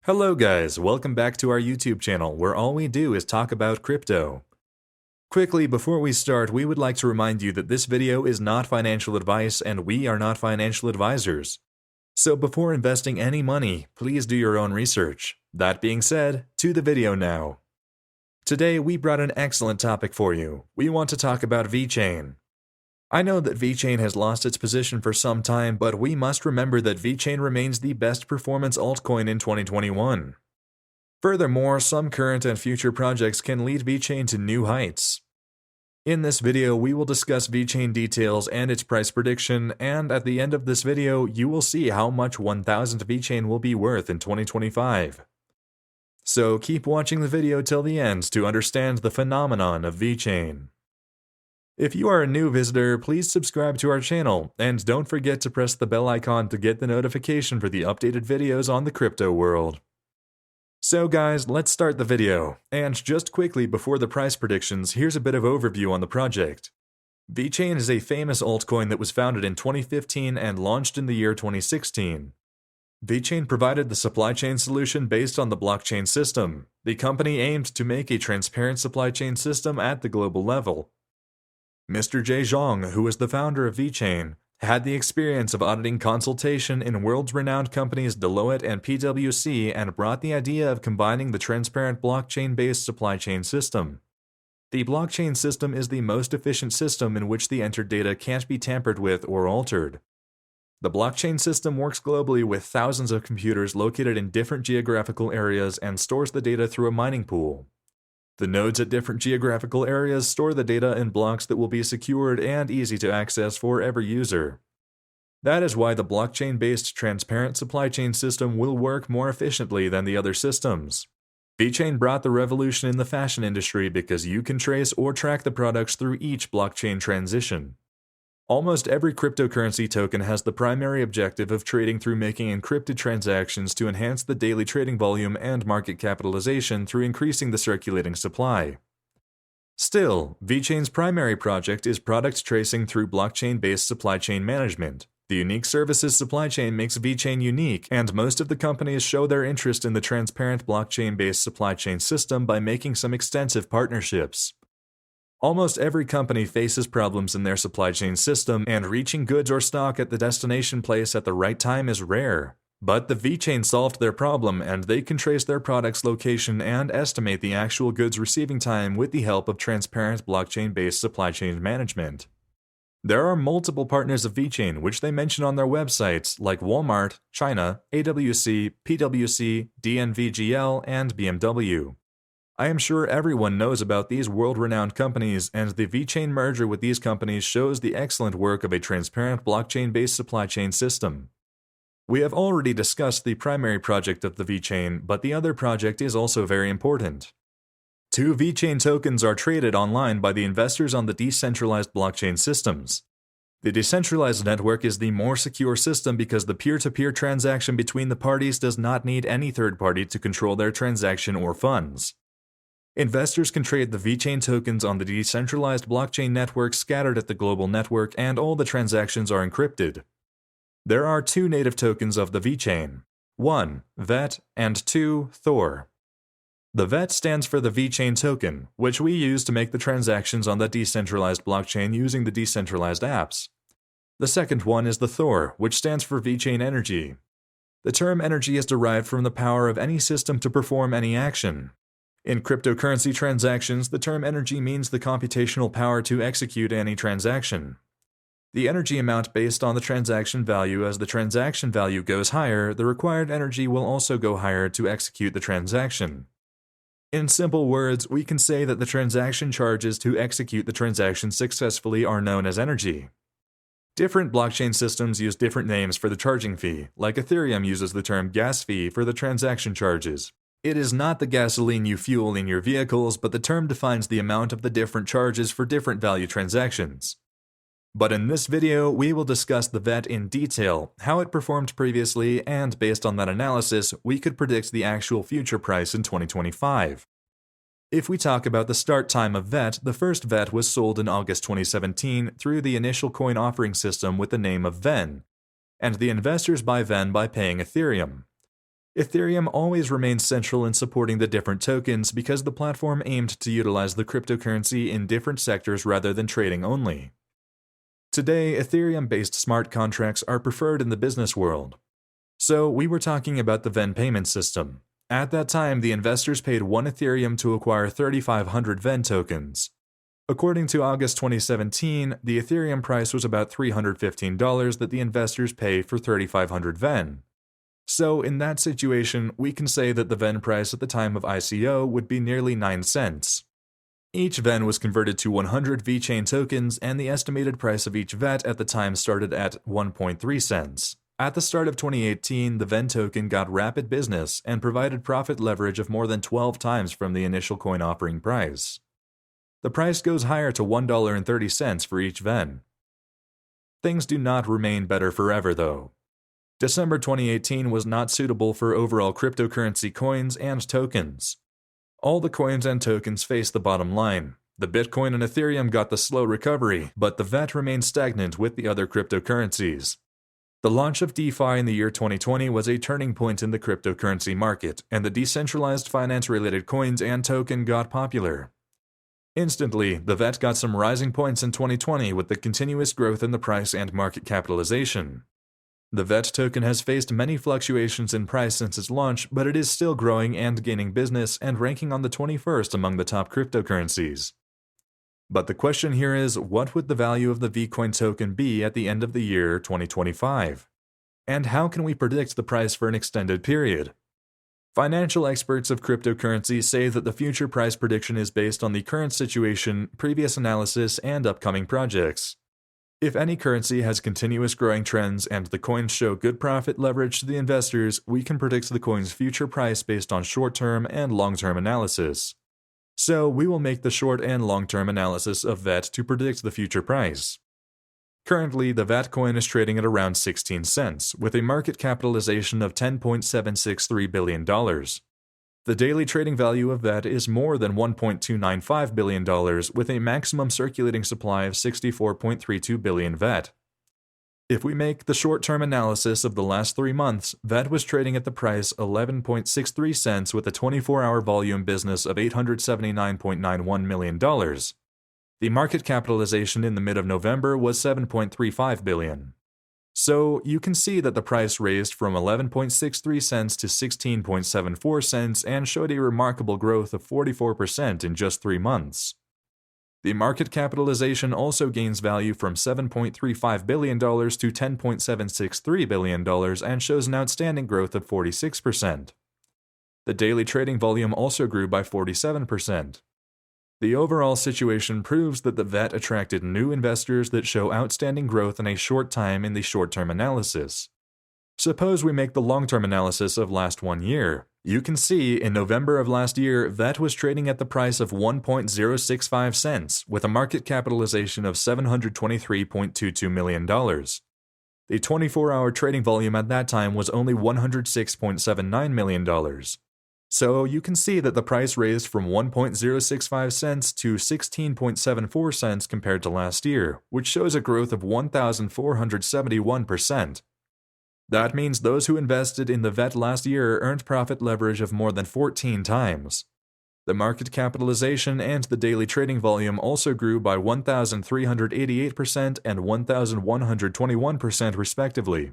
Hello guys, welcome back to our YouTube channel where all we do is talk about crypto. Quickly, before we start, we would like to remind you that this video is not financial advice and we are not financial advisors. So before investing any money, please do your own research. That being said, to the video now. Today we brought an excellent topic for you. We want to talk about Vechain. I know that Vechain has lost its position for some time, but we must remember that Vechain remains the best performance altcoin in 2021. Furthermore, some current and future projects can lead Vechain to new heights. In this video, we will discuss Vechain details and its price prediction, and at the end of this video, you will see how much 1000 Vechain will be worth in 2025. So keep watching the video till the end to understand the phenomenon of Vechain. If you are a new visitor, please subscribe to our channel, and don't forget to press the bell icon to get the notification for the updated videos on the crypto world. So guys, let's start the video, and just quickly before the price predictions, here's a bit of overview on the project. Vechain is a famous altcoin that was founded in 2015 and launched in the year 2016. Vechain provided the supply chain solution based on the blockchain system. The company aimed to make a transparent supply chain system at the global level. Mr. Jay Zhang, who is the founder of Vechain, had the experience of auditing consultation in world-renowned companies Deloitte and PwC and brought the idea of combining the transparent blockchain-based supply chain system. The blockchain system is the most efficient system in which the entered data can't be tampered with or altered. The blockchain system works globally with thousands of computers located in different geographical areas and stores the data through a mining pool. The nodes at different geographical areas store the data in blocks that will be secured and easy to access for every user. That is why the blockchain-based transparent supply chain system will work more efficiently than the other systems. Vechain brought the revolution in the fashion industry because you can trace or track the products through each blockchain transition. Almost every cryptocurrency token has the primary objective of trading through making encrypted transactions to enhance the daily trading volume and market capitalization through increasing the circulating supply. Still, Vechain's primary project is product tracing through blockchain-based supply chain management. The unique services supply chain makes Vechain unique, and most of the companies show their interest in the transparent blockchain-based supply chain system by making some extensive partnerships. Almost every company faces problems in their supply chain system, and reaching goods or stock at the destination place at the right time is rare. But the Vechain solved their problem, and they can trace their product's location and estimate the actual goods receiving time with the help of transparent blockchain-based supply chain management. There are multiple partners of Vechain which they mention on their websites, like Walmart, China, AWC, PwC, DNVGL, and BMW. I am sure everyone knows about these world-renowned companies, and the Vechain merger with these companies shows the excellent work of a transparent blockchain-based supply chain system. We have already discussed the primary project of the Vechain, but the other project is also very important. 2 Vechain tokens are traded online by the investors on the decentralized blockchain systems. The decentralized network is the more secure system because the peer-to-peer transaction between the parties does not need any third party to control their transaction or funds. Investors can trade the Vechain tokens on the decentralized blockchain network scattered at the global network, and all the transactions are encrypted. There are 2 native tokens of the Vechain, 1. VET and 2. Thor. The VET stands for the Vechain token, which we use to make the transactions on the decentralized blockchain using the decentralized apps. The second one is the Thor, which stands for Vechain energy. The term energy is derived from the power of any system to perform any action. In cryptocurrency transactions, the term energy means the computational power to execute any transaction. The energy amount based on the transaction value. As the transaction value goes higher, the required energy will also go higher to execute the transaction. In simple words, we can say that the transaction charges to execute the transaction successfully are known as energy. Different blockchain systems use different names for the charging fee, like Ethereum uses the term gas fee for the transaction charges. It is not the gasoline you fuel in your vehicles, but the term defines the amount of the different charges for different value transactions. But in this video, we will discuss the VET in detail, how it performed previously, and based on that analysis, we could predict the actual future price in 2025. If we talk about the start time of VET, the first VET was sold in August 2017 through the initial coin offering system with the name of VEN, and the investors buy VEN by paying Ethereum. Ethereum always remains central in supporting the different tokens because the platform aimed to utilize the cryptocurrency in different sectors rather than trading only. Today, Ethereum-based smart contracts are preferred in the business world. So we were talking about the VEN payment system. At that time, the investors paid 1 Ethereum to acquire 3,500 VEN tokens. According to August 2017, the Ethereum price was about $315 that the investors pay for 3,500 VEN. So in that situation, we can say that the VEN price at the time of ICO would be nearly 9 cents. Each VEN was converted to 100 Vechain tokens, and the estimated price of each VET at the time started at 1.3 cents. At the start of 2018, the VEN token got rapid business and provided profit leverage of more than 12 times from the initial coin offering price. The price goes higher to $1.30 for each VEN. Things do not remain better forever, though. December 2018 was not suitable for overall cryptocurrency coins and tokens. All the coins and tokens faced the bottom line. The Bitcoin and Ethereum got the slow recovery, but the VET remained stagnant with the other cryptocurrencies. The launch of DeFi in the year 2020 was a turning point in the cryptocurrency market, and the decentralized finance-related coins and token got popular. Instantly, the VET got some rising points in 2020 with the continuous growth in the price and market capitalization. The VET token has faced many fluctuations in price since its launch, but it is still growing and gaining business and ranking on the 21st among the top cryptocurrencies. But the question here is, what would the value of the Vechain token be at the end of the year 2025? And how can we predict the price for an extended period? Financial experts of cryptocurrency say that the future price prediction is based on the current situation, previous analysis, and upcoming projects. If any currency has continuous growing trends and the coins show good profit leverage to the investors, we can predict the coin's future price based on short-term and long-term analysis. So we will make the short and long-term analysis of VET to predict the future price. Currently, the VET coin is trading at around 16 cents, with a market capitalization of $10.763 billion. The daily trading value of VET is more than $1.295 billion, with a maximum circulating supply of 64.32 billion VET. If we make the short-term analysis of the last 3 months, VET was trading at the price 11.63 cents with a 24-hour volume business of $879.91 million. The market capitalization in the mid of November was $7.35 billion. So you can see that the price raised from 11.63 cents to 16.74 cents and showed a remarkable growth of 44% in just 3 months. The market capitalization also gains value from $7.35 billion to $10.763 billion and shows an outstanding growth of 46%. The daily trading volume also grew by 47%. The overall situation proves that the VET attracted new investors that show outstanding growth in a short time in the short-term analysis. Suppose we make the long-term analysis of last 1 year. You can see in November of last year, VET was trading at the price of 1.065 cents with a market capitalization of $723.22 million. The 24-hour trading volume at that time was only $106.79 million. So you can see that the price raised from 1.065 cents to 16.74 cents compared to last year, which shows a growth of 1,471%. That means those who invested in the VET last year earned profit leverage of more than 14 times. The market capitalization and the daily trading volume also grew by 1,388% and 1,121% respectively.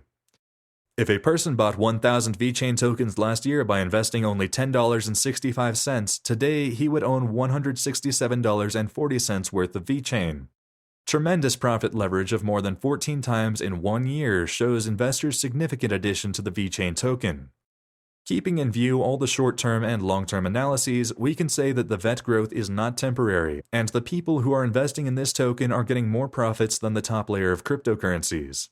If a person bought 1,000 Vechain tokens last year by investing only $10.65, today he would own $167.40 worth of Vechain. Tremendous profit leverage of more than 14 times in 1 year shows investors' significant addition to the Vechain token. Keeping in view all the short-term and long-term analyses, we can say that the VET growth is not temporary, and the people who are investing in this token are getting more profits than the top layer of cryptocurrencies.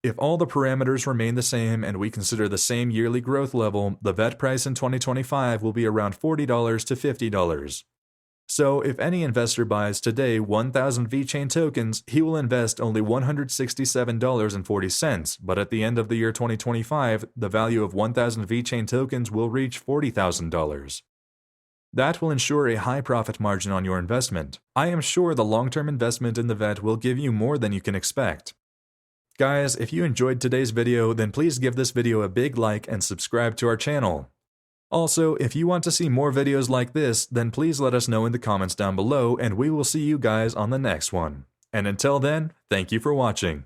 If all the parameters remain the same and we consider the same yearly growth level, the VET price in 2025 will be around $40 to $50. So if any investor buys today 1,000 Vechain tokens, he will invest only $167.40, but at the end of the year 2025, the value of 1,000 Vechain tokens will reach $40,000. That will ensure a high profit margin on your investment. I am sure the long-term investment in the VET will give you more than you can expect. Guys, if you enjoyed today's video, then please give this video a big like and subscribe to our channel. Also, if you want to see more videos like this, then please let us know in the comments down below, and we will see you guys on the next one. And until then, thank you for watching.